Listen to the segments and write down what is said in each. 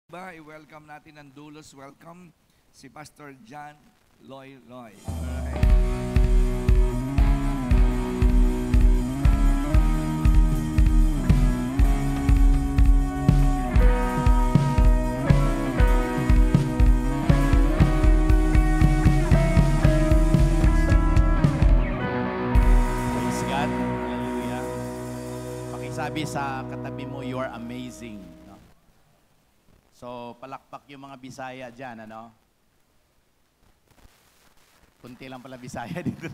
I-welcome natin ang Dulos Welcome, si Pastor John Loy Loy. Alright. Praise God. Hallelujah. Pakisabi sa katabi mo, you are amazing. No? So, palakpak yung mga Bisaya dyan, ano? Kunti lang pala Bisaya dito.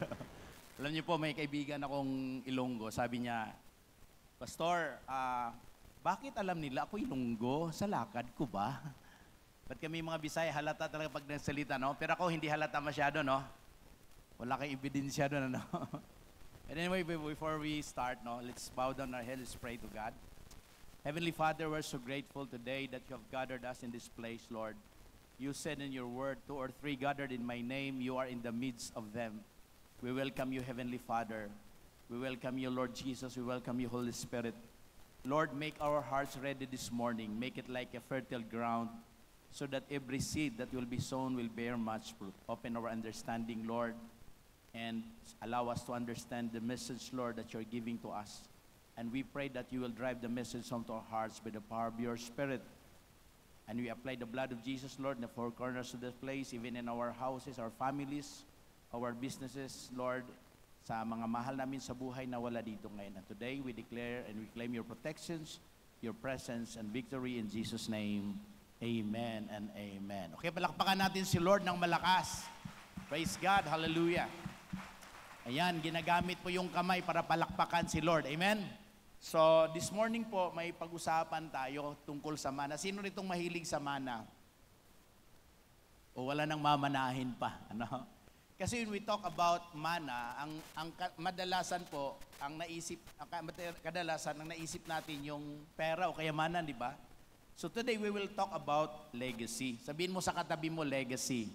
Alam niyo po, may kaibigan akong Ilonggo. Sabi niya, Pastor, bakit alam nila ako Ilonggo? Sa lakad ko ba? Ba't kami mga Bisaya, halata talaga pag nagsalita, no? Pero ako, hindi halata masyado, no? Wala kang ebidensya doon, ano? And anyway, before we start, no, let's bow down our heads, let's pray to God. Heavenly Father, we're so grateful today that you have gathered us in this place, Lord. You said in your word, 2 or 3 gathered in my name, you are in the midst of them. We welcome you, Heavenly Father. We welcome you, Lord Jesus. We welcome you, Holy Spirit. Lord, make our hearts ready this morning. Make it like a fertile ground so that every seed that will be sown will bear much fruit. Open our understanding, Lord, and allow us to understand the message, Lord, that you're giving to us. And we pray that you will drive the message onto our hearts by the power of your Spirit. And we apply the blood of Jesus, Lord, in the four corners of this place, even in our houses, our families, our businesses, Lord, sa mga mahal namin sa buhay na wala dito ngayon. And today, we declare and we claim your protections, your presence, and victory in Jesus' name. Amen and amen. Okay, palakpakan natin si Lord ng malakas. Praise God. Hallelujah. Ayan, ginagamit po yung kamay para palakpakan si Lord. Amen? So, this morning po, may pag-usapan tayo tungkol sa mana. Sino ritong mahilig sa mana? O wala nang mamanahin pa? Ano? Kasi when we talk about mana, madalasan po, kadalasan ang naisip natin yung pera o kayamanan, di ba? So today, we will talk about legacy. Sabihin mo sa katabi mo, legacy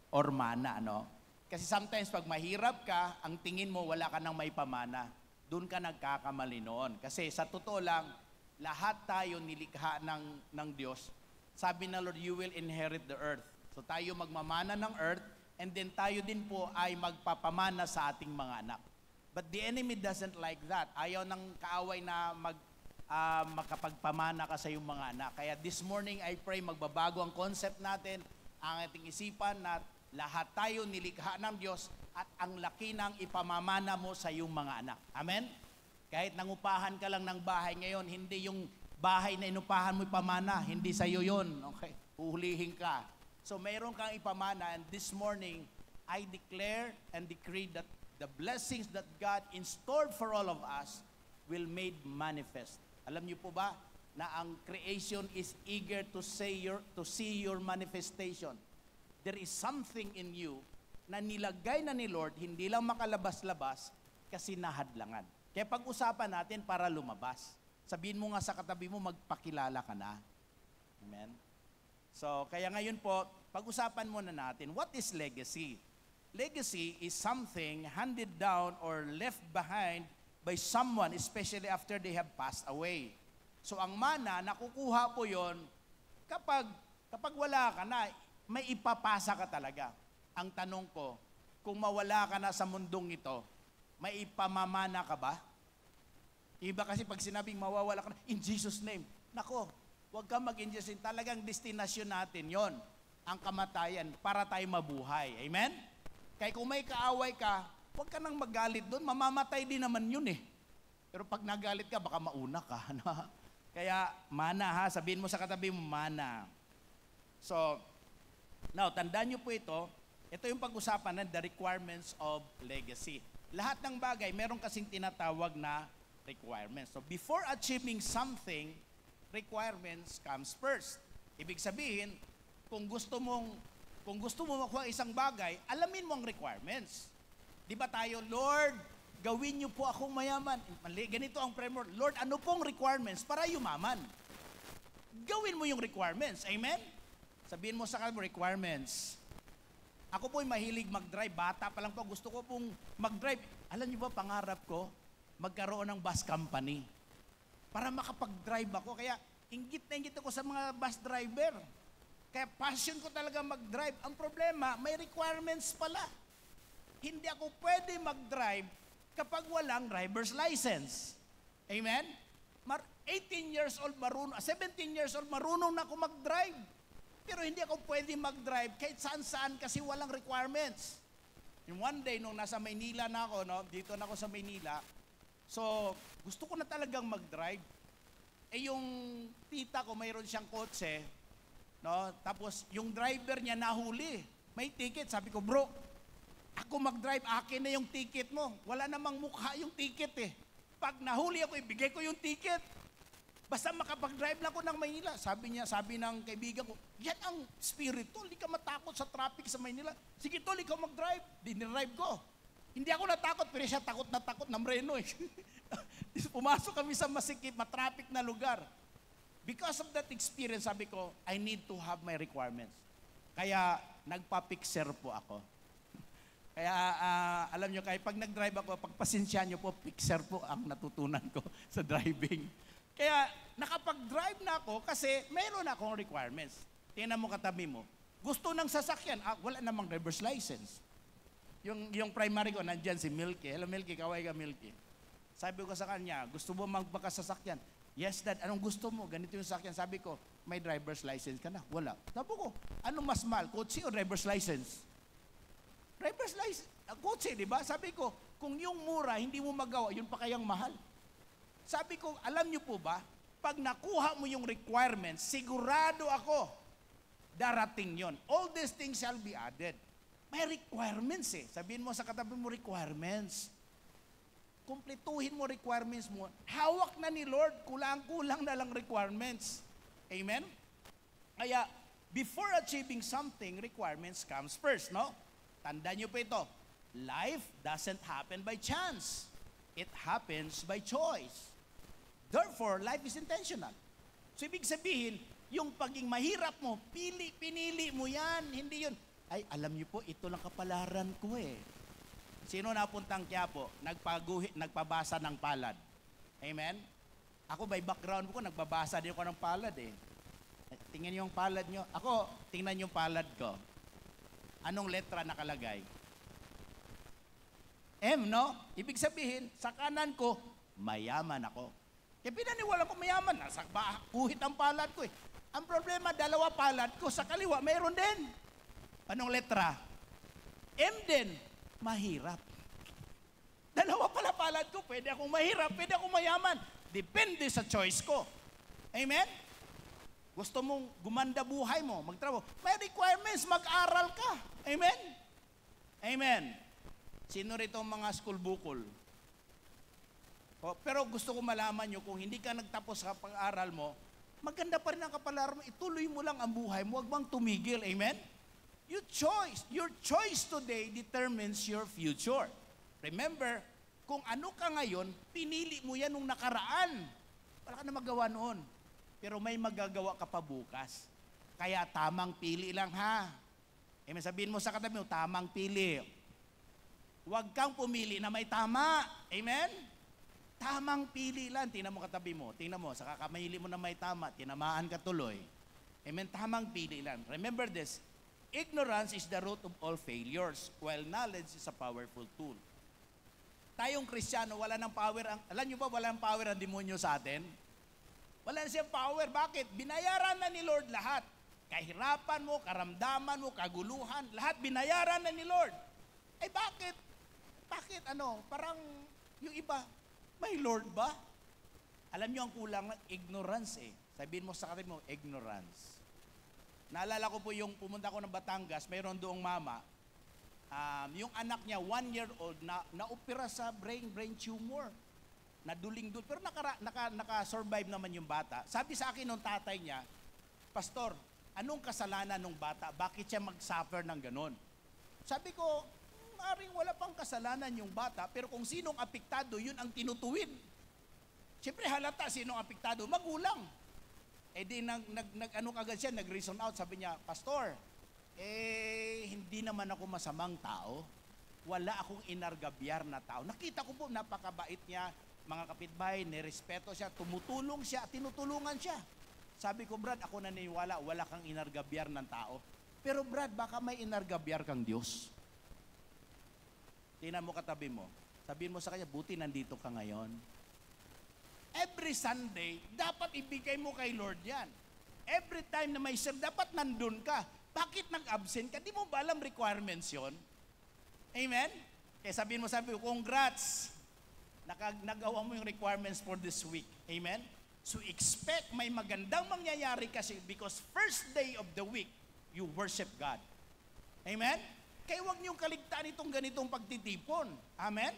or mana, ano? Kasi sometimes pag mahirap ka, ang tingin mo wala ka nang may pamana. Doon ka nagkakamali noon. Kasi sa totoo lang, lahat tayo nilikha ng Diyos. Sabi na Lord, you will inherit the earth. So tayo magmamana ng earth, and then tayo din po ay magpapamana sa ating mga anak. But the enemy doesn't like that. Ayaw ng kaaway na makapagpamana ka sa iyong mga anak. Kaya this morning, I pray magbabago ang concept natin, ang ating isipan na lahat tayo nilikha ng Diyos at ang laki ng ipamamana mo sa iyong mga anak. Amen? Kahit nangupahan ka lang ng bahay ngayon, hindi yung bahay na inupahan mo ipamana, hindi sa iyo yun. Okay? Uhulihin ka. So mayroon kang ipamana, and this morning, I declare and decree that the blessings that God installed for all of us will made manifest. Alam niyo po ba na ang creation is eager to see your manifestation. There is something in you na nilagay na ni Lord, hindi lang makalabas-labas kasi nahadlangan. Kaya pag-usapan natin para lumabas. Sabihin mo nga sa katabi mo, magpakilala ka na. Amen? So, kaya ngayon po, pag-usapan muna natin, what is legacy? Legacy is something handed down or left behind by someone, especially after they have passed away. So, ang mana, nakukuha po yon kapag wala ka na, may ipapasa ka talaga. Ang tanong ko, kung mawala ka na sa mundong ito, may ipamamana ka ba? Iba kasi pag sinabing mawawala ka na, in Jesus' name, nako, huwag kang mag-in Jesus' name. Talagang destinasyon natin yon, ang kamatayan, para tayo mabuhay. Amen? Kaya kung may kaaway ka, huwag ka nang magalit doon, mamamatay din naman yun eh. Pero pag nagalit ka, baka mauna ka. Kaya, mana ha, sabihin mo sa katabi mo, mana. So, now, tandaan niyo po ito yung pag-usapan ng the requirements of legacy. Lahat ng bagay, meron kasing tinatawag na requirements. So, before achieving something, requirements comes first. Ibig sabihin, kung gusto mo makuha isang bagay, alamin mo ang requirements. Di ba tayo, Lord, gawin niyo po akong mayaman. Ganito ang prayer mo, Lord, ano pong requirements para yumaman? Gawin mo yung requirements. Amen? Sabihin mo sa kanila, requirements. Ako po'y mahilig mag-drive. Bata pa lang po, gusto ko pong mag-drive. Alam niyo ba, pangarap ko, magkaroon ng bus company. Para makapag-drive ako. Kaya, inggit na inggit ako sa mga bus driver. Kaya passion ko talaga mag-drive. Ang problema, may requirements pala. Hindi ako pwede mag-drive kapag walang driver's license. Amen? 18 years old marunong, 17 years old marunong na ako mag-drive. Pero hindi ako pwede mag-drive kahit saan-saan kasi walang requirements. Yung one day, nung nasa Maynila na ako, no, dito na ako sa Maynila, so gusto ko na talagang mag-drive. Eh yung tita ko, mayroon siyang kotse, no, tapos yung driver niya nahuli. May ticket. Sabi ko, bro, ako mag-drive, akin na yung ticket mo. Wala namang mukha yung ticket eh. Pag nahuli ako, ibigay ko yung ticket. Basta makapag-drive lang ako ng Maynila. Sabi ng kaibigan ko, yan ang spirit tol, hindi ka matakot sa traffic sa Maynila. Sige tol, ikaw mag-drive. Dinirive ko. Hindi ako natakot, pero siya takot na mreno eh. Pumasok kami sa masikip, matraffic na lugar. Because of that experience, sabi ko, I need to have my requirements. Kaya nagpa-fixer po ako. Kaya alam nyo, kaya pag nag-drive ako, pagpasensya nyo po, fixer po ang natutunan ko sa driving. Kaya nakapag-drive na ako kasi meron akong requirements. Tingnan mo katabi mo. Gusto ng sasakyan, wala namang driver's license. Yung primary ko, nandyan si Milky. Hello Milky, kaway ka Milky. Sabi ko sa kanya, gusto mo magpakasasakyan? Yes dad, anong gusto mo? Ganito yung sasakyan. Sabi ko, may driver's license ka na? Wala. Sabi ko, ano mas mahal? Kotse o driver's license? Driver's license, kotse, di ba? Sabi ko, kung yung mura, hindi mo magawa, yun pa kayang mahal. Sabi ko, alam niyo po ba, pag nakuha mo yung requirements, sigurado ako, darating yon. All these things shall be added. May requirements eh. Sabihin mo sa katabi mo, requirements. Kumpletuhin mo requirements mo. Hawak na ni Lord, kulang-kulang na lang requirements. Amen? Kaya, before achieving something, requirements comes first, no? Tandaan niyo po ito, life doesn't happen by chance. It happens by choice. Therefore, life is intentional. So, ibig sabihin, yung paging mahirap mo, pinili mo yan, hindi yun. Ay, alam niyo po, ito lang kapalaran ko eh. Sino napuntang Quiapo, nagpabasa ng palad? Amen? Ako, by background ko, nagbabasa din ako ng palad eh. Tingnan niyo yung palad niyo. Ako, tingnan niyo yung palad ko. Anong letra nakalagay? M, no? Ibig sabihin, sa kanan ko, mayaman ako. Kaya pinaniwala ko mayaman. Nasa kuhit ang palad ko eh. Ang problema, dalawa palad ko. Sa kaliwa, mayroon din. Anong letra? M din. Mahirap. Dalawa pala palad ko. Pwede akong mahirap, pwede akong mayaman. Depende sa choice ko. Amen? Gusto mong gumanda buhay mo, magtrabaho. May requirements, mag-aral ka. Amen? Amen. Sino rito ang mga school bukol? Pero gusto ko malaman nyo, kung hindi ka nagtapos sa pag-aaral mo, maganda pa rin ang kapalaran mo, ituloy mo lang ang buhay mo, huwag bang tumigil. Amen? Your choice today determines your future. Remember, kung ano ka ngayon, pinili mo yan nung nakaraan. Wala ka na magawa noon. Pero may magagawa ka pa bukas. Kaya tamang pili lang ha. Amen. Sabihin mo sa katabi mo, tamang pili. Huwag kang pumili na may tama. Amen? Tamang pili lang. Tingnan mo katabi mo. Tingnan mo, sa kakamahili mo na may tama, tinamaan ka tuloy. Amen? Tamang pili lang. Remember this, ignorance is the root of all failures, while knowledge is a powerful tool. Tayong Kristiyano, wala ng power. Alam nyo ba, wala ng power ang demonyo sa atin? Wala na siyang power. Bakit? Binayaran na ni Lord lahat. Kahirapan mo, karamdaman mo, kaguluhan, lahat binayaran na ni Lord. Eh bakit? Bakit parang yung iba, may Lord ba? Alam nyo ang kulang ng ignorance eh. Sabihin mo sa katabi mo, ignorance. Naalala ko po yung pumunta ko ng Batangas, mayroon doong mama, yung anak niya, 1 year old, na-opera sa brain tumor. Naduling-dul. Pero naka-survive naman yung bata. Sabi sa akin nung tatay niya, Pastor, anong kasalanan ng bata? Bakit siya mag-suffer ng ganon? Sabi ko, maring wala pang kasalanan yung bata, pero kung sinong apektado, yun ang tinutuwid. Siyempre halata sinong apektado, magulang. Eh di agad siya, nag-reason out, sabi niya, Pastor, hindi naman ako masamang tao. Wala akong inargabyar na tao. Nakita ko po, napakabait niya, mga kapitbahay, nirespeto siya, tumutulong siya, tinutulungan siya. Sabi ko, Brad, ako naniniwala, wala kang inargabyar ng tao. Pero Brad, baka may inargabyar kang Diyos. Tingnan mo katabi mo. Sabihin mo sa kanya, buti nandito ka ngayon. Every Sunday, dapat ibigay mo kay Lord yan. Every time na may serve, dapat nandun ka. Bakit nag-absent ka? Di mo ba alam requirements yon? Amen? Kaya sabihin mo, congrats! Nagawa mo yung requirements for this week. Amen? So expect may magandang mangyayari kasi because first day of the week, you worship God. Amen? Kaya huwag niyong kaligtaan itong ganitong pagtitipon. Amen?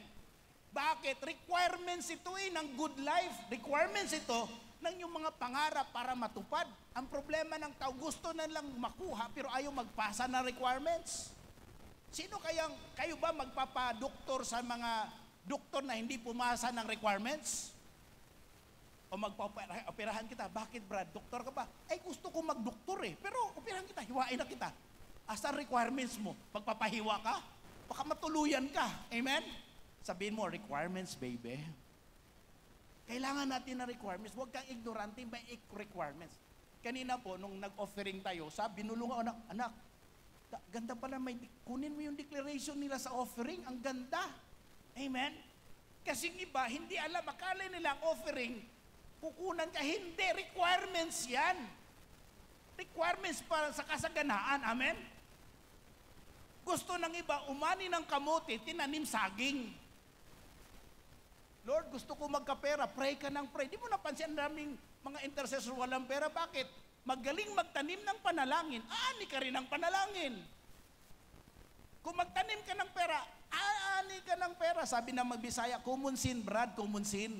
Bakit? Requirements ito ng good life. Requirements ito ng yung mga pangarap para matupad. Ang problema ng tao, gusto na lang makuha pero ayaw magpasa ng requirements. Kayo ba magpapadoktor sa mga doktor na hindi pumasa ng requirements? O magpa-operahan kita. Bakit Brad? Doktor ka ba? Ay gusto ko mag-doktor pero operahan kita, hiwain na kita. Asa requirements mo? Pagpapahiwa ka? Baka matuluyan ka. Amen? Sabihin mo, requirements, baby. Kailangan natin na requirements. Huwag kang ignorante, may requirements. Kanina po, nung nag-offering tayo, binulungan ko, anak, ganda pala, kunin mo yung declaration nila sa offering. Ang ganda. Amen? Kasi iba, hindi alam, akala nila ang offering, kukunan ka. Hindi, requirements yan. Requirements para sa kasaganaan. Amen? Gusto ng iba, umani ng kamote, tinanim saging. Lord, gusto ko magkapera, pray ka ng pray. Di mo napansin ang daming mga intercessor walang pera. Bakit? Magaling magtanim ng panalangin, aani ka rin ng panalangin. Kung magtanim ka ng pera, aani ka ng pera. Sabi na magbisaya, kumunsin, Brad, kumunsin.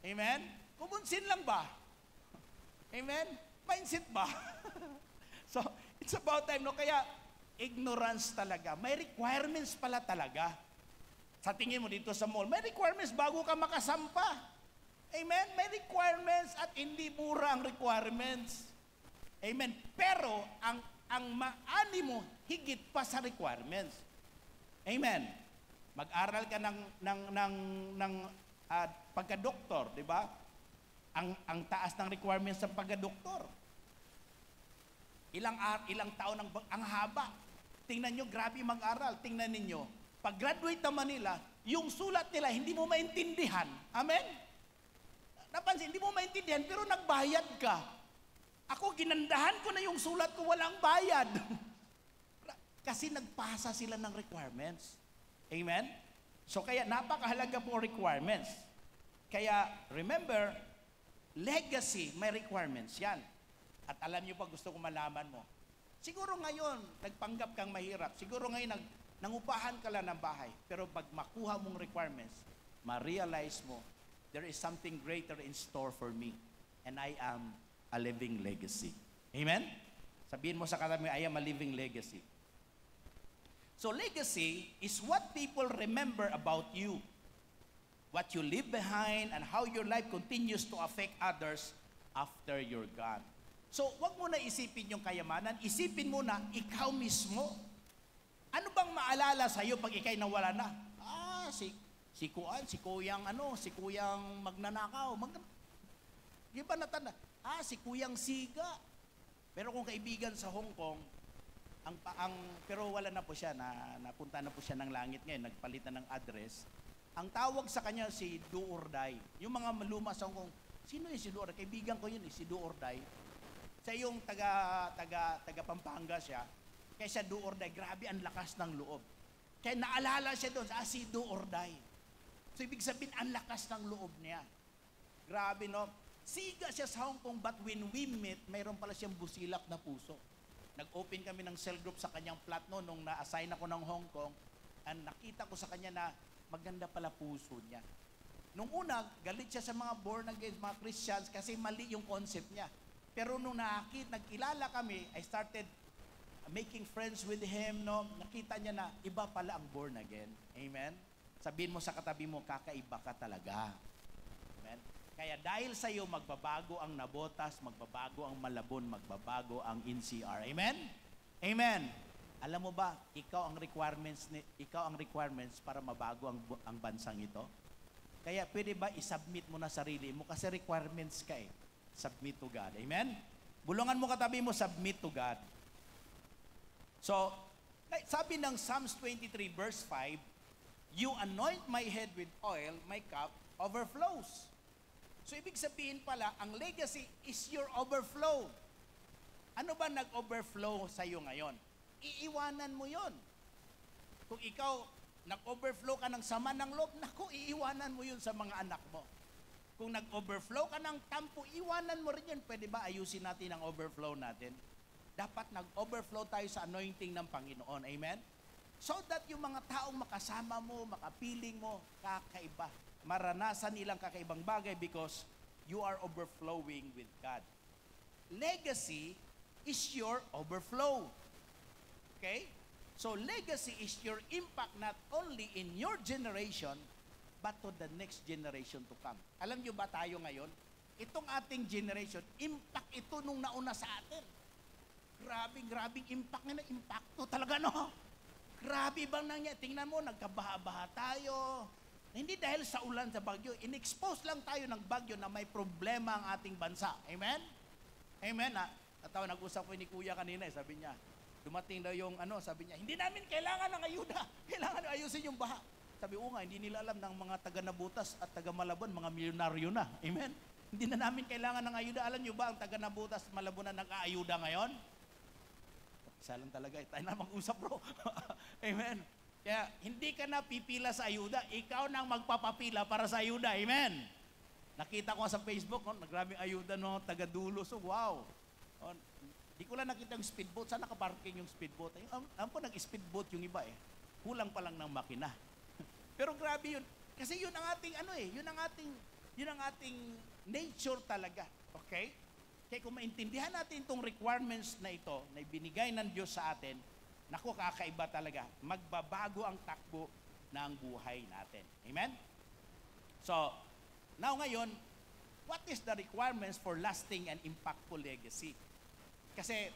Amen? Kumunsin lang ba? Amen? Mindset ba? So, it's about time, no? Kaya, ignorance talaga. May requirements pala talaga. Sa tingin mo dito sa mall, may requirements bago ka makasampa. Amen? May requirements at hindi mura ang requirements. Amen? Pero, ang maani mo, higit pa sa requirements. Amen? Mag-aral ka ng pagka-doktor, di ba? Ang taas ng requirements ng pagka-doktor. Ilang taon ang haba. Tingnan nyo, grabe mag-aral. Tingnan ninyo, pag-graduate naman nila, yung sulat nila, hindi mo maintindihan. Amen? Napansin, hindi mo maintindihan, pero nagbayad ka. Ako, ginandahan ko na yung sulat ko, walang bayad. Kasi nagpasa sila ng requirements. Amen? So, kaya napakahalaga po requirements. Kaya, remember, legacy, may requirements yan. At alam niyo pa, gusto ko malaman mo. Siguro ngayon, nagpanggap kang mahirap. Siguro ngayon, nangupahan ka lang ng bahay. Pero pag makuha mong requirements, ma-realize mo, there is something greater in store for me. And I am a living legacy. Amen? Sabihin mo sa katabi, I am a living legacy. So legacy is what people remember about you. What you leave behind and how your life continues to affect others after you're gone. So, wag mo na isipin yung kayamanan, isipin mo na ikaw mismo. Ano bang maalala sa iyo pag ikay nawala na? Si kuyang magnanakaw. Di ba natanda? Si kuyang siga. Pero kung kaibigan sa Hong Kong, pero wala na po siya, napunta na po siya ng langit ngayon, nagpalitan ng address. Ang tawag sa kanya si Do or Die. Yung mga maluma sa Hong Kong, sino yung si Do or Die? Kaibigan ko yun, si Do or Die. Siya yung taga Pampanga siya. Kaya siya do or die. Grabe ang lakas ng loob. Kaya naalala siya doon, si do or die. So ibig sabihin, ang lakas ng loob niya. Grabe, no? Siga siya sa Hong Kong, but when we meet, mayroon pala siyang busilak na puso. Nag-open kami ng cell group sa kanyang flat no, nung na-assign ako ng Hong Kong. And nakita ko sa kanya na maganda pala puso niya. Nung una, galit siya sa mga born again, mga Christians, kasi mali yung concept niya. Pero nung nagkilala kami, I started making friends with him, no? Nakita niya na iba pala ang born again. Amen? Sabihin mo sa katabi mo, kakaiba ka talaga. Amen? Kaya dahil sa iyo, magbabago ang Nabotas, magbabago ang Malabon, magbabago ang NCR. Amen? Amen. Alam mo ba, ikaw ang requirements para mabago ang bansang ito? Kaya pwede ba isubmit mo na sarili mo kasi requirements ka eh. Submit to God. Amen? Bulungan mo katabi mo, submit to God. So, sabi ng Psalms 23 verse 5, you anoint my head with oil, my cup overflows. So, ibig sabihin pala, ang legacy is your overflow. Ano ba nag-overflow sa iyo ngayon? Iiwanan mo yon. Kung ikaw, nag-overflow ka ng sama ng loob, naku, iiwanan mo yun sa mga anak mo. Kung nag-overflow ka ng tampo, iwanan mo rin yun. Pwede ba ayusin natin ang overflow natin? Dapat nag-overflow tayo sa anointing ng Panginoon. Amen? So that yung mga taong makasama mo, makapiling mo, kakaiba. Maranasan nilang kakaibang bagay because you are overflowing with God. Legacy is your overflow. Okay? So legacy is your impact not only in your generation, but to the next generation to come. Alam nyo ba tayo ngayon? Itong ating generation, impact ito nung nauna sa atin. Grabing impact na impacto talaga, no? Grabe bang nangyari? Tingnan mo, nagkabaha-baha tayo. Hindi dahil sa ulan sa bagyo. In-expose lang tayo ng bagyo na may problema ang ating bansa. Amen? Amen, ha? Natawa, nag-usap ko ni Kuya kanina, sabi niya, dumating daw yung sabi niya, hindi namin kailangan ng ayuda. Kailangan ayusin yung baha. Sabi, nga, hindi nila alam ng mga taga-Nabutas at taga-Malabon, mga milyonaryo na. Amen? Hindi na namin kailangan ng ayuda. Alam niyo ba, ang taga-Nabutas, Malabon na nag-aayuda ngayon? Isa lang talaga, tayo na mag-usap, bro. Amen? Kaya, hindi ka na pipila sa ayuda, ikaw nang magpapapila para sa ayuda. Amen? Nakita ko sa Facebook, nagraming ayuda, taga-dulo. So, wow. Di ko lang nakita yung speedboat. Saan nakaparking yung speedboat? Alam ko, nag-speedboat yung iba eh. Kulang pa lang ng makina. Pero grabe yun. Kasi yun ang ating yun ang ating nature talaga. Okay? Kaya kung maintindihan natin itong requirements na ito, na ibinigay ng Diyos sa atin, naku, kakaiba talaga. Magbabago ang takbo ng buhay natin. Amen? So, now ngayon, what is the requirements for lasting and impactful legacy? Kasi,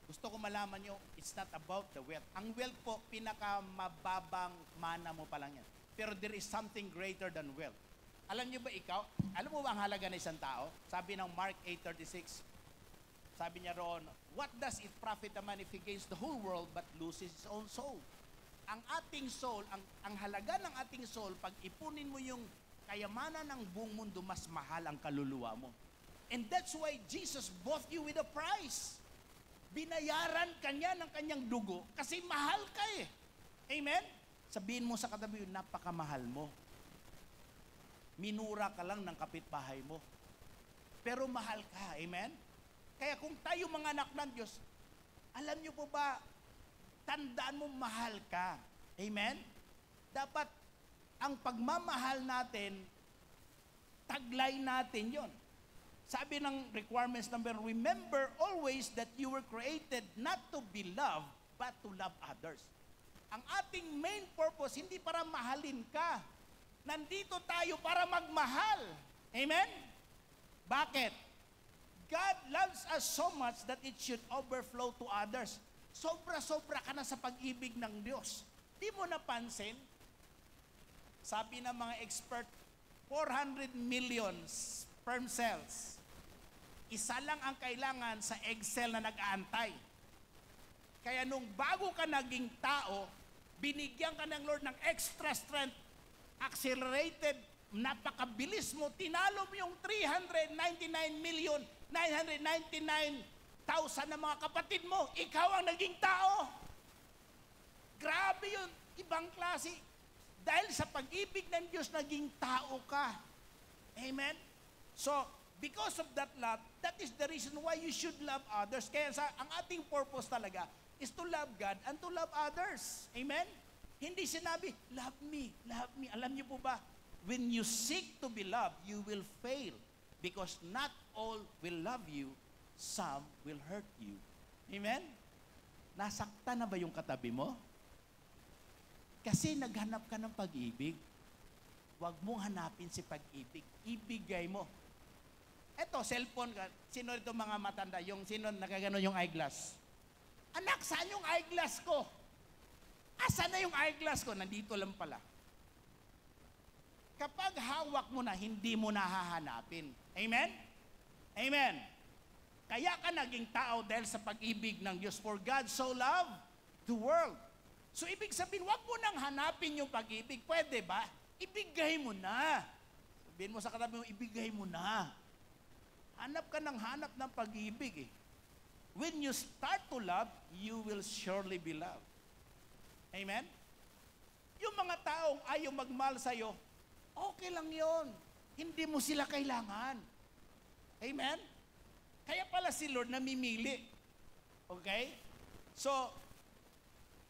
gusto ko malaman nyo, it's not about the wealth. Ang wealth po, pinakamababang mana mo pa lang yan. Pero there is something greater than wealth. Alam nyo ba ikaw? Alam mo ba ang halaga ng isang tao? Sabi ng Mark 8:36, sabi niya roon, what does it profit a man if he gains the whole world but loses his own soul? Ang ating soul, ang halaga ng ating soul, pag ipunin mo yung kayamanan ng buong mundo, mas mahal ang kaluluwa mo. And that's why Jesus bought you with a price. Binayaran kanya ng kanyang dugo kasi mahal ka eh. Amen? Sabihin mo sa katabi, napakamahal mo. Minura ka lang ng kapitbahay mo. Pero mahal ka. Amen? Kaya kung tayo mga anak ng Diyos, alam niyo po ba, tandaan mo mahal ka. Amen? Dapat ang pagmamahal natin, taglay natin yon. Sabi ng requirements number, remember always that you were created not to be loved, but to love others. Ang ating main purpose, hindi para mahalin ka. Nandito tayo para magmahal. Amen? Bakit? God loves us so much that it should overflow to others. Sobra-sobra ka na sa pag-ibig ng Diyos. Di mo napansin? Sabi ng mga expert, 400 million sperm cells. Isa lang ang kailangan sa egg cell na nag-aantay. Kaya nung bago ka naging tao, binigyan ka ng Lord ng extra strength, accelerated, napakabilis mo, tinalo mo yung 399,999,000 na mga kapatid mo. Ikaw ang naging tao. Grabe yun. Ibang klase. Dahil sa pag-ibig ng Diyos, naging tao ka. Amen? So, because of that love, that is the reason why you should love others. Kaya ang ating purpose talaga is to love God and to love others. Amen? Hindi sinabi, love me, love me. Alam niyo po ba, when you seek to be loved, you will fail. Because not all will love you, some will hurt you. Amen? Nasaktan na ba yung katabi mo? Kasi naghanap ka ng pag-ibig. Huwag mong hanapin si pag-ibig. Ibigay mo. Eto, cellphone ka. Sino ito mga matanda? Yung sino nakagano yung eyeglass? Anak, saan yung eyeglass ko? Asan na yung eyeglass ko? Nandito lang pala. Kapag hawak mo na, hindi mo na hahanapin. Amen? Amen. Kaya ka naging tao dahil sa pag-ibig ng Diyos. For God so loved the world. So ibig sabihin, wag mo nang hanapin yung pag-ibig. Pwede ba? Ibigay mo na. Sabihin mo sa katabi mo, ibigay mo na. Hanap ka ng hanap ng pag-ibig eh. When you start to love, you will surely be loved. Amen? Yung mga taong ayaw magmahal sa'yo, okay lang yon. Hindi mo sila kailangan. Amen? Kaya pala si Lord namimili. Okay? So,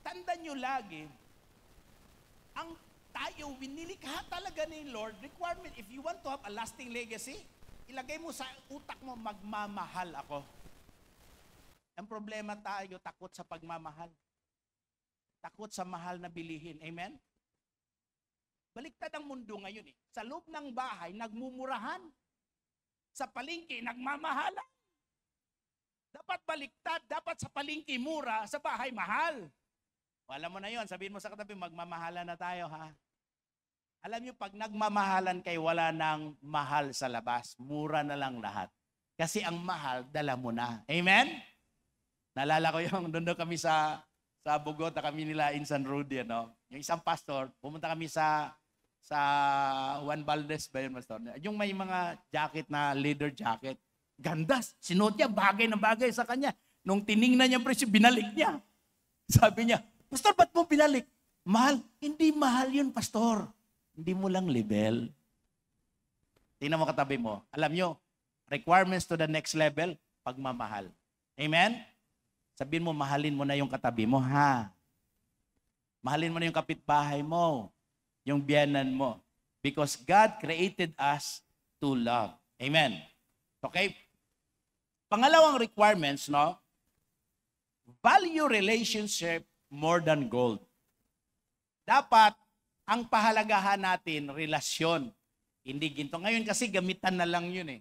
tandaan nyo lagi, ang tayo, winilikha talaga ni Lord, requirement, if you want to have a lasting legacy, ilagay mo sa utak mo, magmamahal ako. Ang problema tayo, takot sa pagmamahal. Takot sa mahal na bilihin. Amen? Baliktad ang mundo ngayon eh. Sa loob ng bahay, nagmumurahan. Sa palengke, nagmamahalan. Dapat baliktad, dapat sa palengke mura, sa bahay mahal. O, alam mo na yon, sabihin mo sa katabi, magmamahalan na tayo ha. Alam niyo, pag nagmamahalan kayo, wala nang mahal sa labas. Mura na lang lahat. Kasi ang mahal, dala mo na. Amen? Naalala ko yung doon kami sa Bogota, kami nila in San Rudy, ano? Yung isang pastor, pumunta kami sa Juan Valdez ba yun, pastor? Yung may mga jacket na leather jacket. Ganda, sinuot niya, bagay na bagay sa kanya. Nung tiningnan niya presyo, binalik niya. Sabi niya, Pastor, ba't mo binalik? Mahal. Hindi mahal yun, Pastor. Hindi mo lang level. Tingnan mo katabi mo. Alam nyo, requirements to the next level, pagmamahal. Amen? Sabihin mo, mahalin mo na yung katabi mo, ha? Mahalin mo na yung kapitbahay mo, yung biyanan mo. Because God created us to love. Amen? Okay? Pangalawang requirements, no? Value relationship more than gold. Dapat, ang pahalagahan natin, relasyon. Hindi ginto. Ngayon kasi gamitan na lang yun eh.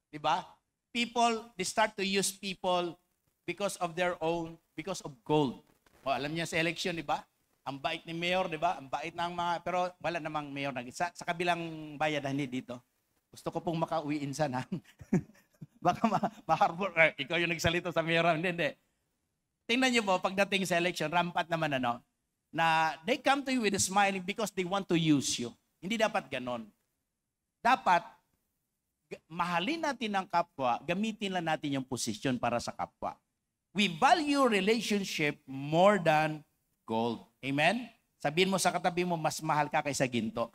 Diba? People, they start to use people because of their own, because of gold. O, alam niya sa election, diba? Ang bait ni Mayor, diba? Ang bait ng mga, pero wala namang Mayor. Sa kabilang bayan, hindi dito. Gusto ko pong makauwi insan, ha? Baka ma-harbor. Ikaw yung nagsalito sa Mayor. Hindi. Tingnan niyo po, pagdating sa election, rampat naman ano, na they come to you with a smiling because they want to use you. Hindi dapat ganon. Dapat, mahalin natin ang kapwa, gamitin lang natin yung posisyon para sa kapwa. We value relationship more than gold. Amen? Sabihin mo sa katabi mo, mas mahal ka kaysa ginto.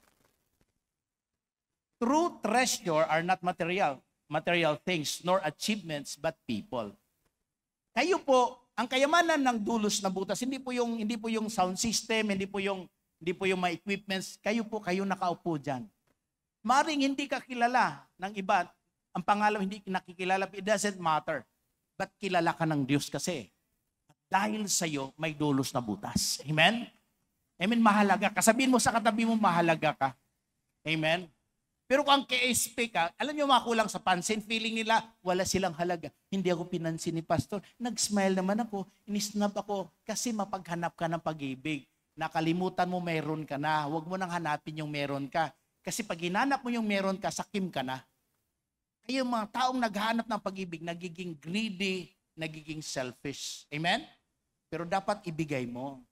True treasure are not material things, nor achievements, but people. Kayo po, ang kayamanan ng Dulos na Butas, hindi po yung sound system, hindi po yung mga equipments, kayo nakaupo diyan. Maring hindi ka kilala ng iba, ang pangalan hindi nakikilala, it doesn't matter. But kilala ka ng Diyos kasi. Dahil sa iyo may dulos na butas. Amen? Amen, mahalaga ka. Sabihin mo sa katabi mo, mahalaga ka. Amen? Pero kung ang KSP ka, alam niyo mga kulang sa pansin, feeling nila, wala silang halaga. Hindi ako pinansin ni Pastor. Nag-smile naman ako, inisnab ako, kasi mapaghanap ka ng pag-ibig. Nakalimutan mo meron ka na. Huwag mo nang hanapin yung meron ka. Kasi pag hinanap mo yung meron ka, sakim ka na. Kaya yung mga taong naghahanap ng pag-ibig, nagiging greedy, nagiging selfish. Amen? Pero dapat ibigay mo.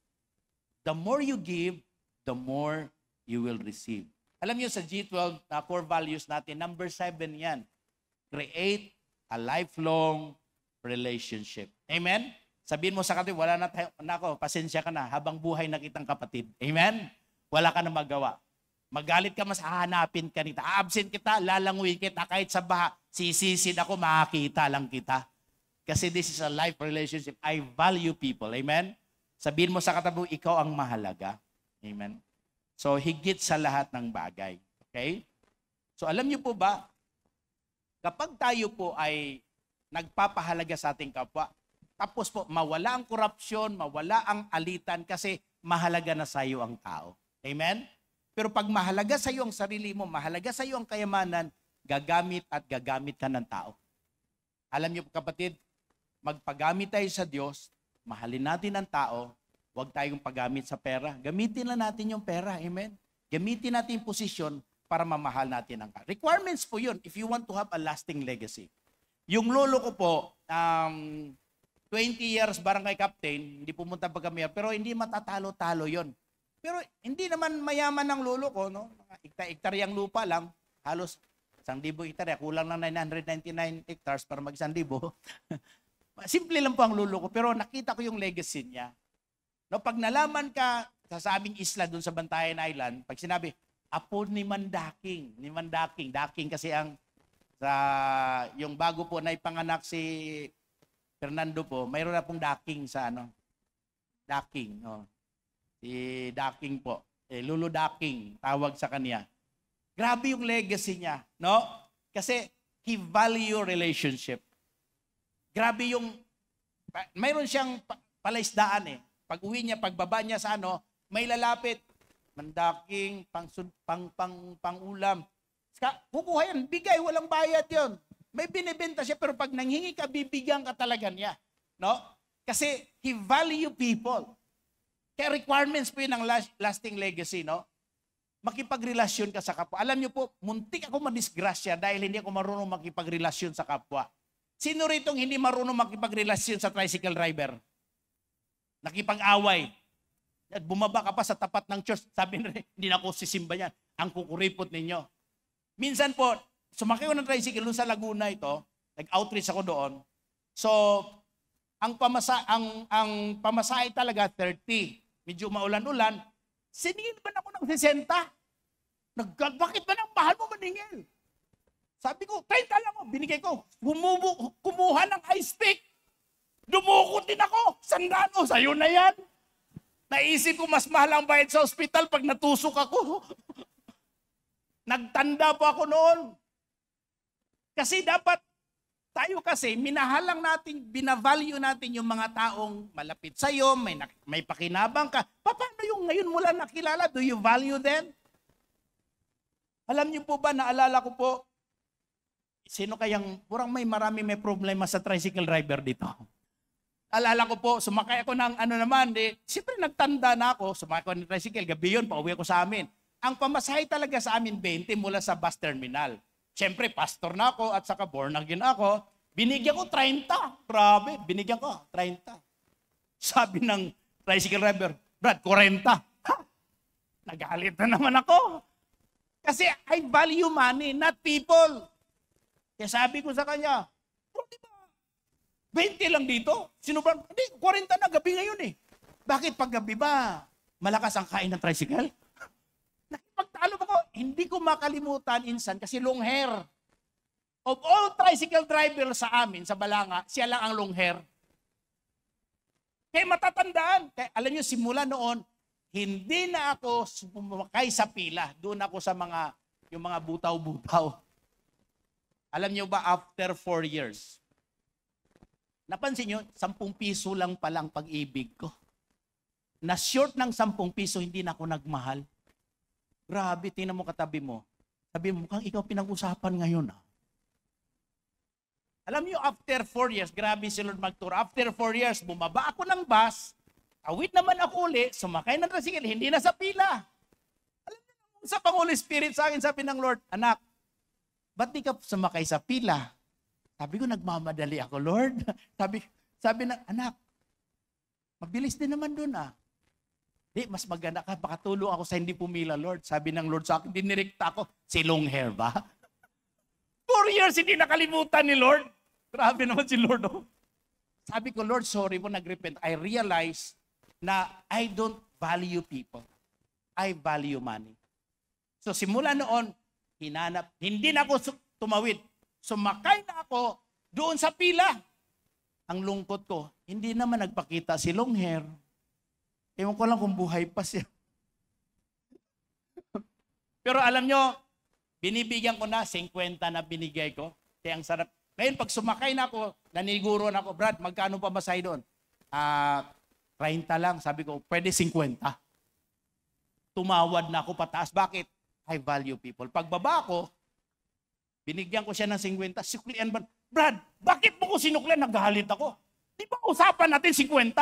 The more you give, the more you will receive. Alam niyo sa G12 na core values natin, number 7 yan. Create a lifelong relationship. Amen? Sabihin mo sa kapatid, wala na tayo, nako, pasensya ka na, habang buhay na kitang kapatid. Amen? Wala ka na magawa. Magalit ka, mas hahanapin ka nita. A-absent kita, lalanguin kita, kahit sa baha, sisisid ako, makakita lang kita. Kasi this is a life relationship. I value people. Amen? Sabihin mo sa katabi, ikaw ang mahalaga. Amen? So, higit sa lahat ng bagay. Okay? So, alam niyo po ba, kapag tayo po ay nagpapahalaga sa ating kapwa, tapos po, mawala ang korupsyon, mawala ang alitan, kasi mahalaga na sa iyo ang tao. Amen? Pero pag mahalaga sa iyo ang sarili mo, mahalaga sa iyo ang kayamanan, gagamit at gagamit ka ng tao. Alam niyo po kapatid, magpagamit tayo sa Diyos, mahalin natin ang tao, huwag tayong paggamit sa pera. Gamitin lang natin yung pera. Amen? Gamitin natin yung posisyon para mamahal natin ang kapwa. Requirements po yun if you want to have a lasting legacy. Yung lolo ko po, 20 years barangay captain, hindi pumunta pagka mayor, pero hindi matatalo-talo yon. Pero hindi naman mayaman ng lolo ko, no? Hektaryang lupa lang, halos 1,000 hektarya, kulang lang 999 hectares para mag 1,000. Simple lang po ang lolo ko, pero nakita ko yung legacy niya. No, pag nalaman ka sa aming isla doon sa Bantayan Island, pag sinabi, apo ni Mandaking, Daking kasi ang yung bago po na ipanganak si Fernando po, mayroon na pong Daking sa Daking, oh. Si Daking po, Lolo Daking, tawag sa kanya. Grabe yung legacy niya, no? Kasi he value relationship. Grabe yung, mayroon siyang palaisdaan Pag uwi niya, pagbaba niya sa may lalapit, Mandaking, pang-ulam. Kukuha yan, bigay, walang bayad yon. May binibenta siya, pero pag nanghingi ka, bibigyan ka talaga niya. No? Kasi he value people. Kaya requirements po yun ng lasting legacy, no? Makipagrelasyon ka sa kapwa. Alam niyo po, muntik ako madisgrasya dahil hindi ako marunong makipagrelasyon sa kapwa. Sino ritong hindi marunong makipagrelasyon sa tricycle driver? Nakipag-away. At bumaba ka pa sa tapat ng church, sabi na hindi na ako sisimba yan. Ang kukuripot ninyo. Minsan po, sumakay ko ng tricycle doon sa Laguna ito, nag-outreach ako doon. So, ang pamasahe talaga 30. Medyo maulan-ulan. Siningil ba ako ng 60? Bakit ba nang mahal mo maningil? Sabi ko, 30 lang ako. Binigay ko. Kumuha ng ice pick. Dumukot din ako. Sandaan o, sa'yo na yan. Naisip ko, mas mahal ang bayad sa ospital pag natusok ako. Nagtanda pa ako noon. Kasi dapat, tayo kasi, minahalang natin, binavalue natin yung mga taong malapit sa'yo, may pakinabang ka. Paano yung ngayon mo lang nakilala? Do you value them? Alam niyo po ba, naalala ko po, sino kayang, marami may problema sa tricycle driver dito. Alala ko po, sumakay ako ng siyempre nagtanda na ako, sumakay ako ng tricycle, gabi yun, pauwi ako sa amin. Ang pamasahe talaga sa amin, 20 mula sa bus terminal. Siyempre, pastor na ako at saka born again ako, binigyan ko 30. Grabe, binigyan ko 30. Sabi ng tricycle driver, Brad, 40. Ha? Nagalit na naman ako. Kasi I value money, not people. Kaya sabi ko sa kanya, di ba, 20 lang dito? Sino ba? Hindi, 40 na, gabi ngayon Bakit pag gabi ba, malakas ang kain ng tricycle? Nakipagtalo ako, hindi ko makalimutan insan kasi long hair. Of all tricycle driver sa amin, sa Balanga, siya lang ang long hair. Kaya matatandaan. Kaya alam niyo, simula noon, hindi na ako sumakay sa pila. Doon ako sa yung mga butaw-butaw. Alam niyo ba, after 4 years, napansin niyo, 10 piso lang palang pag-ibig ko. Na short ng 10 piso, hindi na ako nagmahal. Grabe, tingnan mo katabi mo. Sabi mo, mukhang ikaw pinag-usapan ngayon. Alam niyo, after 4 years, grabe si Lord mag-tour. After 4 years, bumaba ako ng bus, awit naman ako uli, sumakay ng tricycle, hindi na sa pila. Alam niyo, sa Holy Spirit sa akin, sabi ng Lord, anak, ba't di ka sumakay sa pila? Sabi ko, nagmamadali ako, Lord. Sabi na, anak, mabilis din naman doon Di, mas maganda ka, pakatulong ako sa hindi pumila, Lord. Sabi ng Lord sa akin, dinirekta ako, si long hair ba? 4 years, hindi nakalimutan ni Lord. Grabe naman si Lord. Sabi ko, Lord, sorry po, nag-repent. I realize na I don't value people. I value money. So simula noon, hindi na ako tumawid. Sumakay na ako doon sa pila. Ang lungkot ko, hindi naman nagpakita si long hair. Ewan ko lang kung buhay pa siya. Pero alam nyo, binibigyan ko na, 50 na binigay ko. Kaya ang sarap. Ngayon, pag sumakay na ako, naniguro na ako, Brad, magkano pa masay doon? 30 lang. Sabi ko, pwede 50. Tumawad na ako pataas. Bakit? I value people. Pagbaba ko, binigyan ko siya ng 50. Suklian ba? Brad, bakit mo ko sinuklian? Naghahalit ako. Di ba usapan natin 50?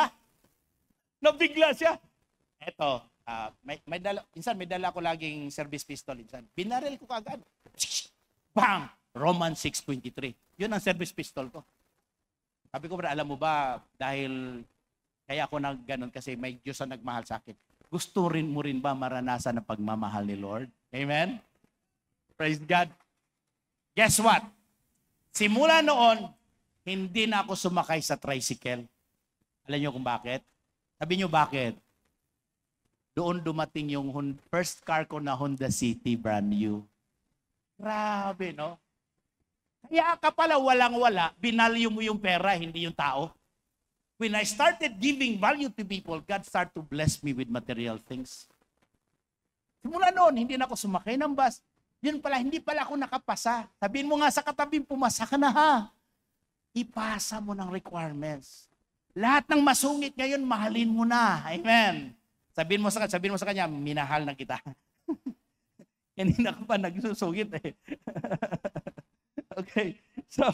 Nabigla siya. Eto, may dala ko laging service pistol. Insan. Binaril ko kagad. Bang! Romans 6:23. Yun ang service pistol ko. Sabi ko, alam mo ba, dahil kaya ako nagganon kasi may Diyos ang nagmahal sa akin. Gusto rin mo rin ba maranasan ang pagmamahal ni Lord? Amen? Praise God. Guess what? Simula noon, hindi na ako sumakay sa tricycle. Alam niyo kung bakit? Sabi niyo bakit? Doon dumating yung first car ko na Honda City, brand new. Grabe, no? Kaya ka pala walang-wala, binalyo mo yung pera, hindi yung tao. When I started giving value to people, God started to bless me with material things. Simula noon, hindi na ako sumakay ng bus. Yun pala, hindi pala ako nakapasa. Sabihin mo nga sa katabi, pumasa ka na ha. Ipasa mo ng requirements. Lahat ng masungit ngayon, mahalin mo na. Amen. Sabihin mo sa kanya, minahal na kita. Hindi na ka pa nagsusungit eh. Okay. So,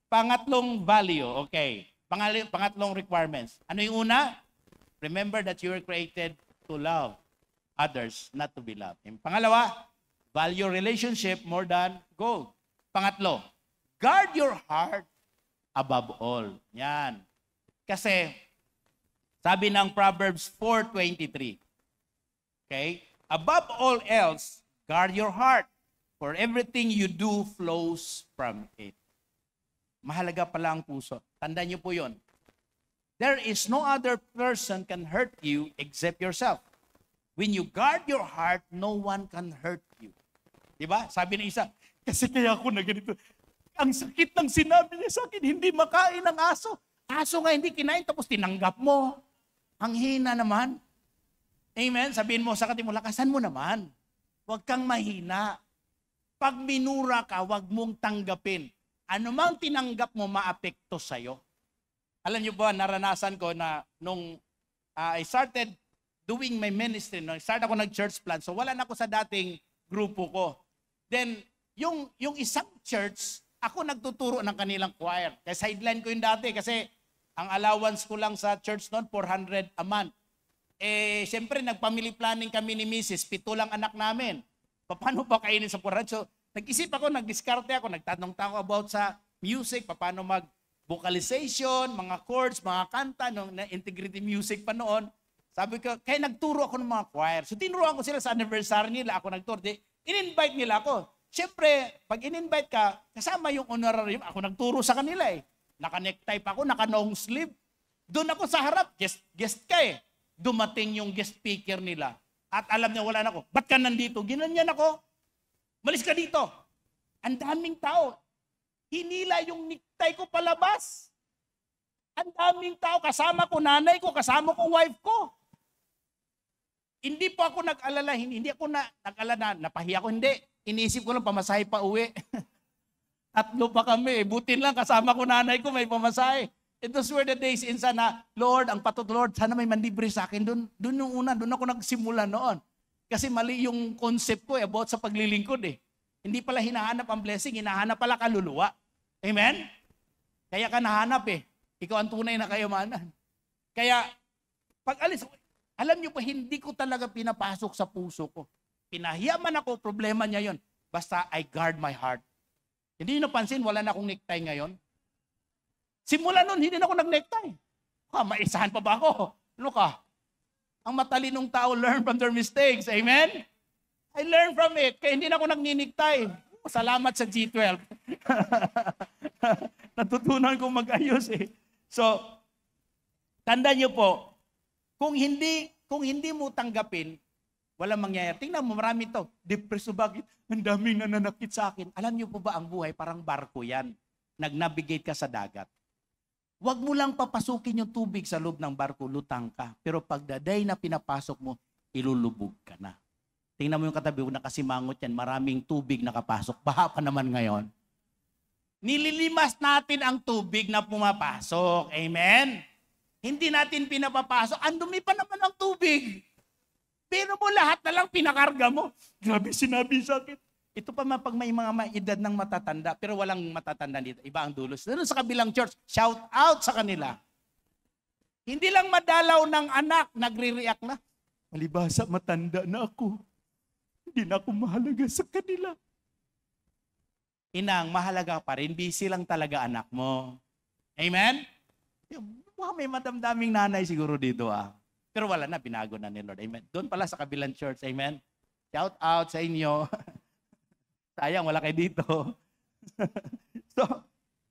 pangatlong value, okay. Pangatlong requirements. Ano yung una? Remember that you were created to love others, not to be loved. Yung pangalawa, value relationship more than gold. Pangatlo, guard your heart above all. Yan. Kasi, sabi ng Proverbs 4:23, okay? Above all else, guard your heart, for everything you do flows from it. Mahalaga pala ang puso. Tandaan niyo po yun. There is no other person can hurt you except yourself. When you guard your heart, no one can hurt you. Diba? Sabi ng isa, kasi kaya ako na ganito. Ang sakit ng sinabi niya sa akin, hindi makain ng aso. Aso nga hindi kinain, tapos tinanggap mo. Ang hina naman. Amen? Sabihin mo sa kati mo, lakasan mo naman. Huwag kang mahina. Pag minura ka, huwag mong tanggapin. Ano mang tinanggap mo, maapekto sa'yo. Alam niyo ba, naranasan ko na nung I started doing my ministry, no? Start ako nag-church plant, so wala na ako sa dating grupo ko. Then, yung isang church, ako nagtuturo ng kanilang choir. Kaya sideline ko yung dati kasi ang allowance ko lang sa church noon, 400 a month. Eh, siyempre, nag-family planning kami ni Mrs. 7 lang anak namin. Paano ba kainin sa 400? So, nag-isip ako, nag-diskarte ako, nagtanong ako about sa music, paano mag-vocalization, mga chords, mga kanta, na integrity music pa noon. Sabi ko, kaya nagturo ako ng mga choir. So, tinuruan ko sila sa anniversary nila, ako nagturo. In-invite nila ako. Siyempre, pag in-invite ka, kasama yung honorarium, ako nagturo sa kanila eh. Naka-necktie pa ako, naka-long sleeve. Doon ako sa harap, guest ka eh. Dumating yung guest speaker nila. At alam niya, wala na ako. Ba't ka nandito? Ginanyan ako. Malis ka dito. Ang daming tao. Hinila yung necktie ko palabas. Ang daming tao. Kasama ko nanay ko, kasama ko wife ko. Hindi po ako nag-alala. Hindi ako nag-alala. Napahiya ko. Hindi. Iniisip ko lang, pamasahe pa uwi. 3 pa kami. Butin lang, kasama ko nanay ko, may pamasahe. Those were the days insan na, Lord, ang patot, Lord, sana may manlibre sa akin. Doon yung una, doon ako nagsimula noon. Kasi mali yung concept ko about sa paglilingkod eh. Hindi pala hinahanap ang blessing, hinahanap pala kaluluwa. Amen? Kaya ka nahanap eh. Ikaw ang tunay na kayamanan. Kaya, pag alis, alam nyo pa, hindi ko talaga pinapasok sa puso ko. Pinahiya man ako, problema niya yon. Basta I guard my heart. Hindi nyo napansin, wala na akong necktie ngayon. Simula nun, hindi na ako nag-necktie. Maisahan pa ba ako? Ano ka? Ang matalinong tao learn from their mistakes. Amen? I learn from it. Kaya hindi na ako nag-necktie. Salamat sa G12. Natutunan kong mag-ayos eh. So, tandaan niyo po, kung hindi mo tanggapin, walang mangyayari. Tingnan mo, marami to. Depreso, bakit? Ang daming nananakit sa akin. Alam niyo po ba, ang buhay parang barko yan. Nag-navigate ka sa dagat. Huwag mo lang papasukin yung tubig sa loob ng barko, lutang ka. Pero pagdaday na pinapasok mo, ilulubog ka na. Tingnan mo yung katabi ko, nakasimangot yan, maraming tubig nakapasok. Baha pa naman ngayon. Nililimas natin ang tubig na pumapasok. Amen? Hindi natin pinapapasok. Ang dumi pa naman ang tubig. Pero mo lahat na lang pinakarga mo. Grabe sinabi sa akin. Ito pa man pag may mga edad ng matatanda, pero walang matatanda dito. Iba ang dulos. Doon sa kabilang church, shout out sa kanila. Hindi lang madalaw ng anak, nagre-react na. Malibasa, matanda na ako. Hindi na ako mahalaga sa kanila. inang, mahalaga pa rin, busy lang talaga anak mo. Amen? Mukhang may madamdaming nanay siguro dito Pero wala na, binago na ni Lord. Amen? Doon pala sa kabilang church. Amen? Shout out sa inyo. Sayang, wala kayo dito. So,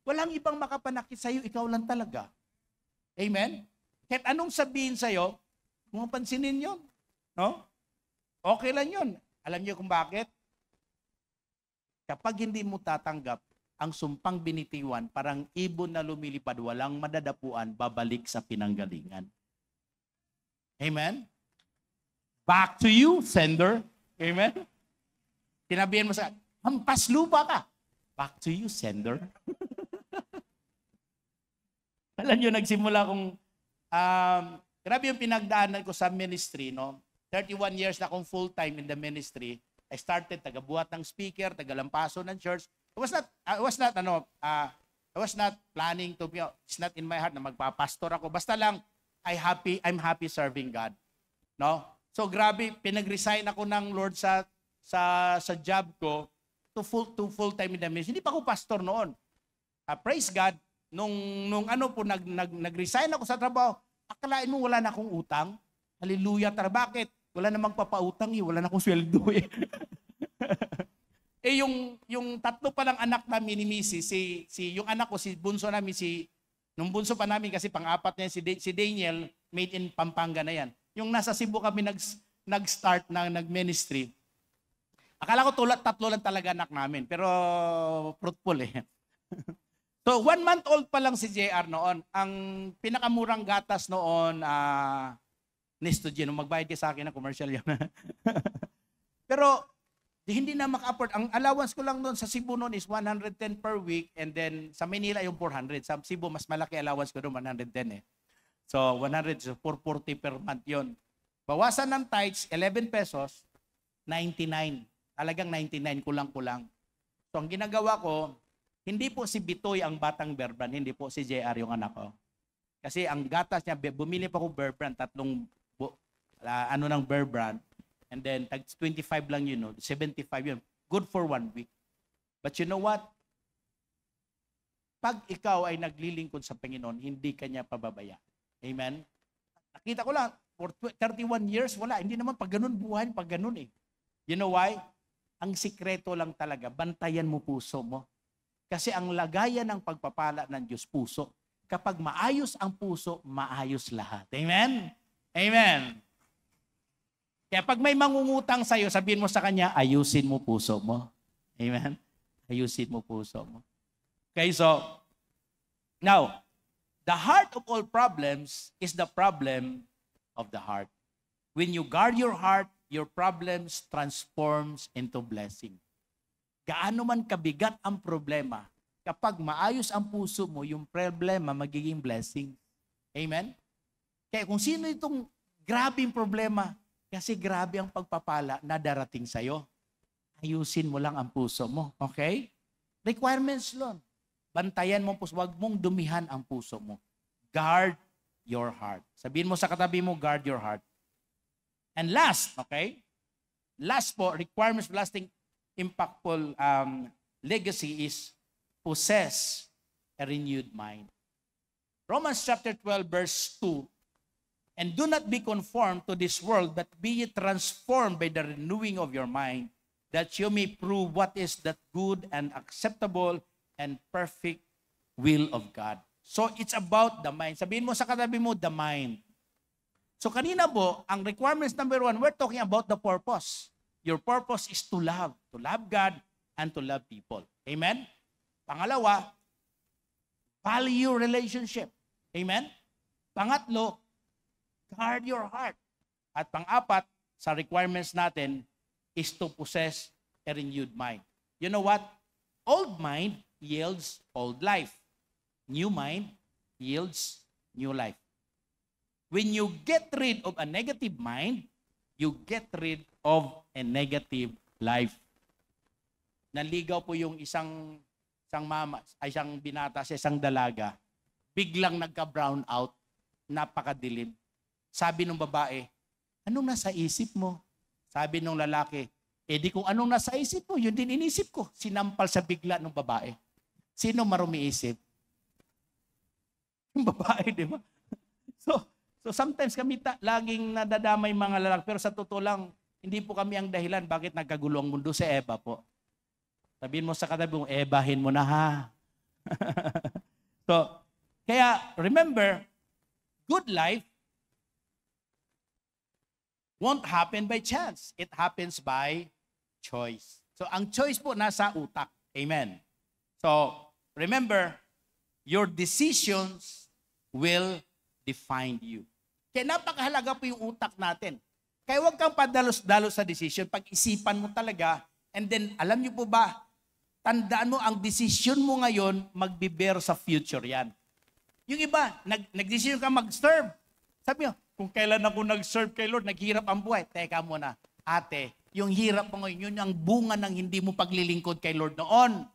walang ibang makapanakit sa'yo, ikaw lang talaga. Amen? Kahit anong sabihin sa'yo, kung pansinin yun. No? Okay lang yun. Alam niyo kung bakit? Kapag hindi mo tatanggap, ang sumpang binitiwan, parang ibon na lumilipad, walang madadapuan, babalik sa pinanggalingan. Amen? Back to you, sender. Amen? Sinabihan mo sa, hampas lupa ka. Back to you, sender. Alam nyo, nagsimula kong, grabe yung pinagdaanan ko sa ministry, no? 31 years na akong full-time in the ministry. I started tagabuhat ng speaker, tagalampaso ng church. I was not planning to be, it's not in my heart na magpapastor ako. Basta lang, I'm happy serving God. No? So grabe, pinag-resign ako ng Lord sa job ko to full-time in the ministry. Hindi pa ako pastor noon. Praise God, nung nag-resign ako sa trabaho, akalain mo wala na akong utang. Hallelujah, bakit? Wala namang papautang wala na akong sweldo yung tatlo pa lang anak namin ni Missy, yung anak ko, si bunso namin, nung bunso pa namin kasi pang-apat niya, si Daniel, made in Pampanga na yan. Yung nasa Cebu kami nag-start nag-ministry. Akala ko tatlo lang talaga anak namin, pero fruitful So 1 month old pa lang si JR noon. Ang pinakamurang gatas noon, Nesto Gin, magbayad ka sa akin na commercial yan. Pero hindi na maka-afford. Ang allowance ko lang doon sa Cebu noon is 110 per week, and then sa Manila yung 400. Sa Cebu, mas malaki allowance ko doon, 110 So 100, so 440 per month yon. Bawasan ng tithes, 11 pesos, 99. Talagang 99, kulang-kulang. So ang ginagawa ko, hindi po si Bitoy ang batang Bear Brand, hindi po si JR yung anak ko. Kasi ang gatas niya, bumili pa ko Bear Brand, tatlong ng Bear Brand. And then, 25 lang yun, 75 yun. Good for 1 week. But you know what? Pag ikaw ay naglilingkod sa Panginoon, hindi ka niya pababaya. Amen? Nakita ko lang, for 31 years, wala. Hindi naman pag ganun buhay, pag ganun You know why? Ang sikreto lang talaga, bantayan mo puso mo. Kasi ang lagayan ng pagpapala ng Diyos, puso. Kapag maayos ang puso, maayos lahat. Amen? Amen. Kaya pag may mangungutang sa'yo, sabihin mo sa kanya, ayusin mo puso mo. Amen? Ayusin mo puso mo. Okay, so, now, the heart of all problems is the problem of the heart. When you guard your heart, your problems transforms into blessing. Gaano man kabigat ang problema, kapag maayos ang puso mo, yung problema magiging blessing. Amen? Kaya kung sino itong grabing problema, kasi grabe ang pagpapala na darating sa'yo. Ayusin mo lang ang puso mo. Okay? Requirements lang. Bantayan mo ang puso. Huwag mong dumihan ang puso mo. Guard your heart. Sabihin mo sa katabi mo, guard your heart. And last, okay? Last po, requirements of lasting impactful legacy is possess a renewed mind. Romans chapter 12 verse 2, and do not be conformed to this world, but be ye transformed by the renewing of your mind, that you may prove what is that good and acceptable and perfect will of God. So it's about the mind. Sabihin mo sa katabi mo, the mind. So kanina po, ang requirements number 1, we're talking about the purpose. Your purpose is to love God, and to love people. Amen? Pangalawa, value relationship. Amen? Pangatlo, guard your heart. At pang-apat, sa requirements natin, is to possess a renewed mind. You know what? Old mind yields old life. New mind yields new life. When you get rid of a negative mind, you get rid of a negative life. Naligaw po yung isang binata sa isang dalaga, biglang nagka-brown out, napakadilim. Sabi ng babae, anong nasa isip mo? Sabi ng lalaki, Eh di kung anong nasa isip mo, yun din inisip ko. Sinampal sa bigla ng babae. Sino marumi isip? Yung babae, di ba? So sometimes kami laging nadadamay mga lalaki, pero sa totoo lang, hindi po kami ang dahilan bakit nagkagulo ang mundo. Si Eva po. Sabihin mo sa katabi mo, Evahin mo na ha. So, kaya remember, good life won't happen by chance. It happens by choice. So, ang choice po nasa utak. Amen. So, remember, your decisions will define you. Kaya napakahalaga po yung utak natin. Kaya huwag kang padalos-dalos sa decision. Pag-isipan mo talaga, and then, alam niyo po ba, tandaan mo, ang decision mo ngayon, magbibear sa future yan. Yung iba, nag-decision ka mag-serve. Sabi mo, kung kailan ako nag-serve kay Lord, naghirap ang buhay. Teka muna, ate, yung hirap mo ngayon, yun ang bunga ng hindi mo paglilingkod kay Lord noon.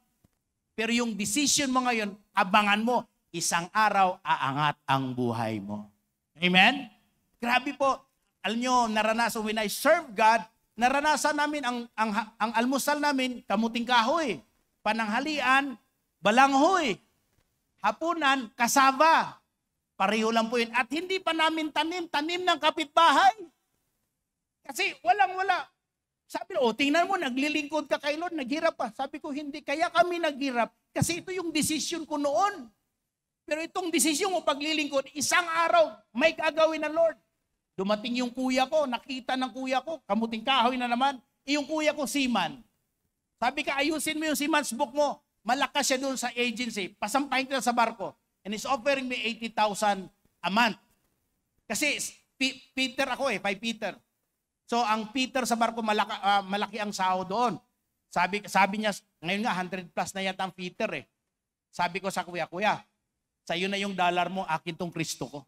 Pero yung decision mo ngayon, abangan mo, isang araw, aangat ang buhay mo. Amen? Grabe po. Alam nyo, naranasan, when I serve God, naranasan namin ang almusal namin, kamuting kahoy. Pananghalian, balanghoy. Hapunan, kasaba. Pareho lang po yun. At hindi pa namin tanim ng kapitbahay. Kasi walang-wala. Sabi ko, tingnan mo, naglilingkod ka kay Lord, naghirap pa. Sabi ko, hindi. Kaya kami naghirap. Kasi ito yung decision ko noon. Pero itong desisyon mo paglilingkod, isang araw, may gagawin ng Lord. Dumating yung kuya ko, nakita ng kuya ko, kamuting kahoy na naman. Yung kuya ko, seaman. Sabi ka, ayusin mo yung seaman's book mo. Malakas siya doon sa agency. Pasampahin ka sa barko. And he's offering me 80,000 a month. Kasi Peter ako 5 Peter. So ang Peter sa barko, malaki ang sahod doon. Sabi niya, ngayon nga 100 plus na yata ang Peter eh. Sabi ko sa kuya, sa'yo na yung dollar mo, akin tong Kristo ko.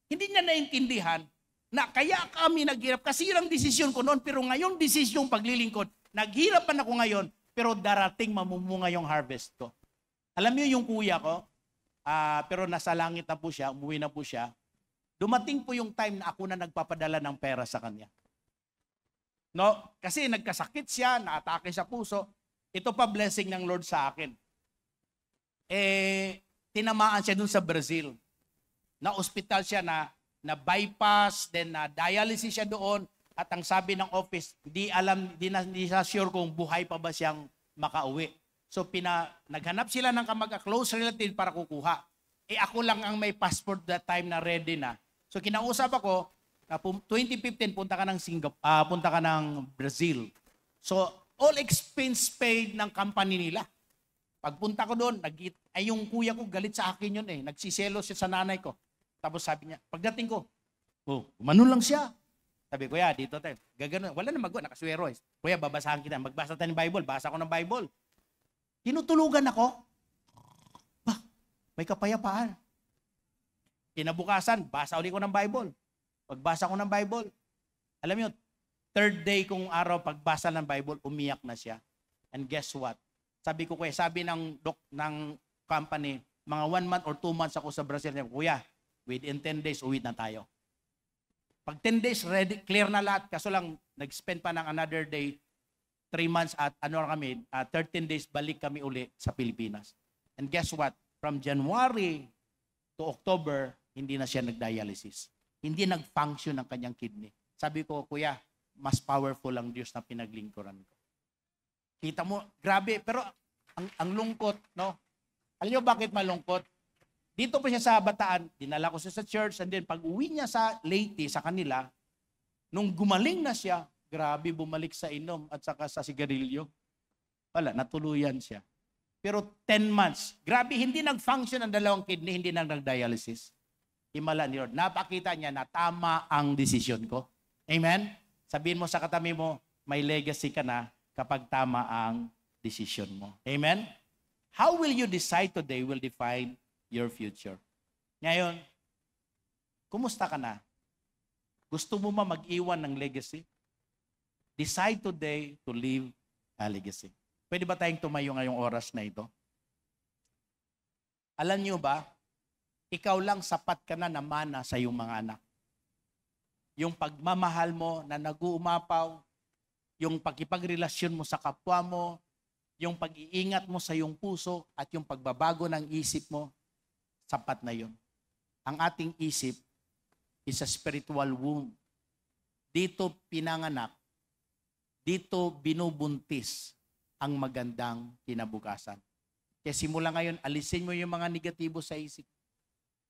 Hindi niya naintindihan na kaya kami naghirap. Kasi yun ang desisyon ko noon. Pero ngayong desisyon paglilingkod, naghirapan ako ngayon, pero darating mamumunga yung harvest ko. Alam niyo yung kuya ko, pero nasa langit na po siya, umuwi na po siya, dumating po yung time na ako na nagpapadala ng pera sa kanya. No? Kasi nagkasakit siya, naatake sa puso. Ito pa blessing ng Lord sa akin. Tinamaan siya dun sa Brazil. Na-hospital siya na bypass, then na dialysis siya doon. At ang sabi ng office, hindi siya sure kung buhay pa ba siyang makauwi. So naghanap sila ng close relative para kukuha. Ako lang ang may passport that time na ready na. So kinausap ako, 2015 punta ka ng Brazil. So all expense paid ng company nila. Pagpunta ko doon, yung kuya ko galit sa akin yun eh. Nagsiselo siya sa nanay ko. Tapos sabi niya, pagdating ko, umano lang siya. Sabi, kuya, dito tayo. Gagano, wala na magawa, nakaswero eh. Kuya, babasahan kita. Magbasa tayo ng Bible. Basa ko ng Bible. Tinutulugan ako. May kapayapaan. Kinabukasan, basa ulit ko ng Bible. Pagbasa ko ng Bible, alam niyo, third day kong araw, pagbasa ng Bible, umiyak na siya. And guess what? Sabi ko, kuya, sabi ng company, mga 1 month or 2 months ako sa Brazil. Kuya, within 10 days, uwi na tayo. Pag 10 days, ready, clear na lahat. Kaso lang, nag-spend pa ng another day, 3 months at 13 days, balik kami uli sa Pilipinas. And guess what? From January to October, hindi na siya nag-dialysis. Hindi nag-function ang kanyang kidney. Sabi ko, kuya, mas powerful ang Diyos na pinaglingkuran ko. Kita mo, grabe. Pero ang lungkot, no? Alam niyo bakit malungkot? Dito pa siya sa Bataan, dinala ko siya sa church, and then pag uwi niya sa Leyte, sa kanila, nung gumaling na siya, grabe, bumalik sa inom at saka sa sigarilyo. Wala, natuluyan siya. Pero 10 months, grabe, hindi nag-function ang dalawang kidney, hindi na nag-dialysis. Himala ni Lord. Napakita niya na tama ang desisyon ko. Amen? Sabihin mo sa katabi mo, may legacy ka na kapag tama ang desisyon mo. Amen? How will you decide today will define your future. Ngayon, kumusta ka na? Gusto mo mag-iwan ng legacy? Decide today to leave a legacy. Pwede ba tayong tumayo ngayong oras na ito? Alam niyo ba, ikaw lang sapat ka na mana sa iyong mga anak. Yung pagmamahal mo na nag-uumapaw, yung pagkipagrelasyon mo sa kapwa mo, yung pag-iingat mo sa iyong puso, at yung pagbabago ng isip mo, sapat na yun. Ang ating isip is a spiritual womb. Dito pinanganak, dito binubuntis ang magandang kinabukasan. Kaya simula ngayon, alisin mo yung mga negatibo sa isip.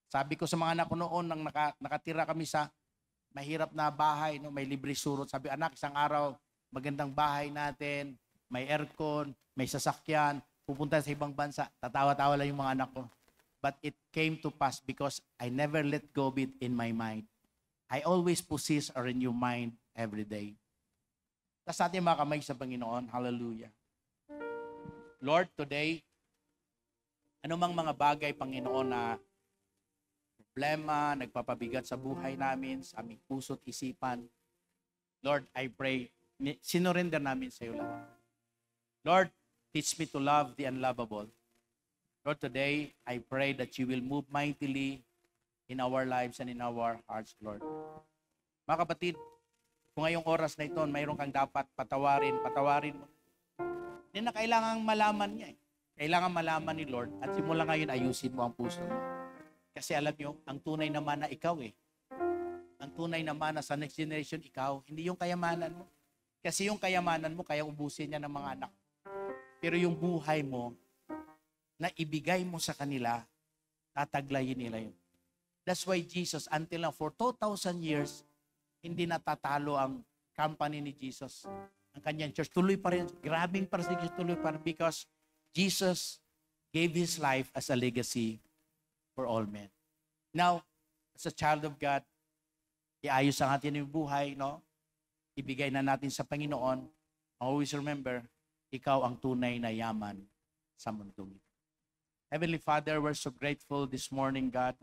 Sabi ko sa mga anak ko noon, nang nakatira kami sa mahirap na bahay, no, may libre surot. Sabi, anak, isang araw, magandang bahay natin, may aircon, may sasakyan, pupunta sa ibang bansa. Tatawa-tawa lang yung mga anak ko. But it came to pass because I never let go of it in my mind. I always possess a renewed mind every day. Tapos natin mga kamay sa Panginoon. Hallelujah. Lord, today, anumang mga bagay, Panginoon, na problema, nagpapabigat sa buhay namin, sa aming puso't isipan, Lord, I pray, sinurrender namin sa iyo lahat. Lord, teach me to love the unlovable. Lord, today, I pray that you will move mightily in our lives and in our hearts, Lord. Mga kapatid, kung ngayong oras na ito, mayroon kang dapat patawarin mo. Hindi na kailangang malaman niya. Kailangan malaman ni Lord at simula ngayon ayusin mo ang puso mo. Kasi alam niyo, ang tunay naman na ikaw ang tunay naman na sa next generation ikaw, hindi yung kayamanan mo. Kasi yung kayamanan mo, kaya ubusin niya ng mga anak. Pero yung buhay mo, na ibigay mo sa kanila, tataglayin nila yun. That's why Jesus, until now, for 2,000 years, hindi natatalo ang company ni Jesus. Ang kanyang church, tuloy pa rin. Grabing persecution, tuloy pa rin because Jesus gave His life as a legacy for all men. Now, as a child of God, iayos ang ating buhay, no? Ibigay na natin sa Panginoon. Always remember, ikaw ang tunay na yaman sa mundong ito. Heavenly Father, we're so grateful this morning, God.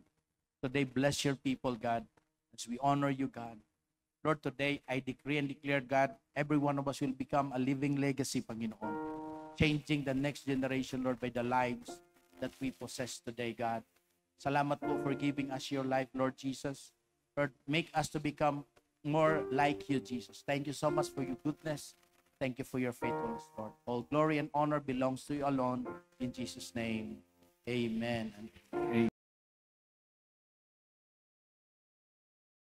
Today, bless your people, God, as we honor you, God. Lord, today, I decree and declare, God, every one of us will become a living legacy, Panginoon. Changing the next generation, Lord, by the lives that we possess today, God. Salamat po for giving us your life, Lord Jesus. Lord, make us to become more like you, Jesus. Thank you so much for your goodness. Thank you for your faithfulness, Lord. All glory and honor belongs to you alone. In Jesus' name, amen.